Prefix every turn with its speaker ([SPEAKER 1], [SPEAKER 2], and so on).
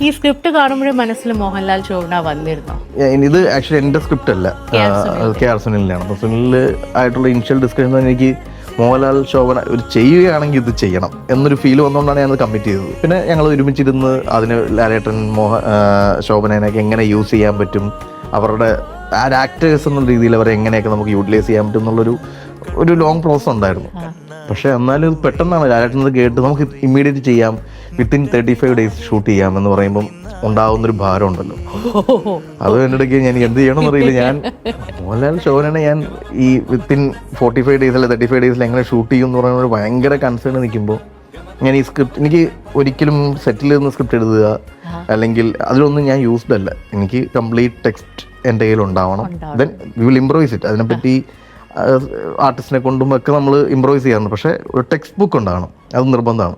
[SPEAKER 1] ഈ സ്ക്രിപ്റ്റ് കാണുമ്പോഴേ മനസ്സിൽ മോഹൻലാൽ ശോഭന വന്നിരുന്നോ?
[SPEAKER 2] ഇത് ആക്ച്വലി എൻ്റെ സ്ക്രിപ്റ്റ് അല്ല, കെ ആർ സുനിലിനാണ്. അപ്പോൾ സുനിൽ ആയിട്ടുള്ള ഇനിഷ്യൽ ഡിസ്കഷൻ എനിക്ക് മോഹൻലാൽ ശോഭന ഒരു ചെയ്യുകയാണെങ്കിൽ ഇത് ചെയ്യണം എന്നൊരു ഫീൽ വന്നുകൊണ്ടാണ് ഞാനത് കമ്മിറ്റ് ചെയ്തത്. പിന്നെ ഞങ്ങൾ ഒരുമിച്ചിരുന്ന് അതിന് ലാലേട്ടൻ ശോഭനേനൊക്കെ എങ്ങനെ യൂസ് ചെയ്യാൻ പറ്റും, അവരുടെ ആക്ടേഴ്സ് എന്നുള്ള രീതിയിൽ അവരെ എങ്ങനെയൊക്കെ നമുക്ക് യൂട്ടിലൈസ് ചെയ്യാൻ പറ്റും എന്നുള്ളൊരു ലോങ് പ്രോസസ് ഉണ്ടായിരുന്നു. പക്ഷെ എന്നാലും പെട്ടെന്നാണ് ലാലേട്ടനത് കേട്ട് നമുക്ക് ഇമ്മീഡിയറ്റ് ചെയ്യാം, വിത്തിൻ 35 days ഷൂട്ട് ചെയ്യാം എന്ന് പറയുമ്പം ഉണ്ടാവുന്നൊരു ഭാരം ഉണ്ടല്ലോ. അത് എൻ്റെ ഇടയ്ക്ക് ഞാൻ എന്ത് ചെയ്യണമെന്ന് അറിയില്ല. ഞാൻ മോഹൻലാൽ ശോഭനനെ ഞാൻ ഈ വിത്തിൻ 45 days അല്ലെ 35 days എങ്ങനെ ഷൂട്ട് ചെയ്യും എന്ന് പറയുന്നത് ഭയങ്കര കൺസേൺ നിൽക്കുമ്പോൾ ഞാൻ ഈ സ്ക്രിപ്റ്റ് എനിക്ക് ഒരിക്കലും സെറ്റിൽ നിന്ന് സ്ക്രിപ്റ്റ് എഴുതുക അല്ലെങ്കിൽ അതിലൊന്നും ഞാൻ യൂസ്ഡ് അല്ല. എനിക്ക് കംപ്ലീറ്റ് ടെക്സ്റ്റ് എൻ്റെ കയ്യിൽ ഉണ്ടാവണം. Then we will improvise it. അതിനെപ്പറ്റി ആർട്ടിസ്റ്റിനെ കൊണ്ടും ഒക്കെ നമ്മൾ ഇംപ്രൂവൈസ് ചെയ്യാറുണ്ട്. പക്ഷേ ഒരു ടെക്സ്റ്റ് ബുക്ക് ഉണ്ടാകണം, അത് നിർബന്ധമാണ്.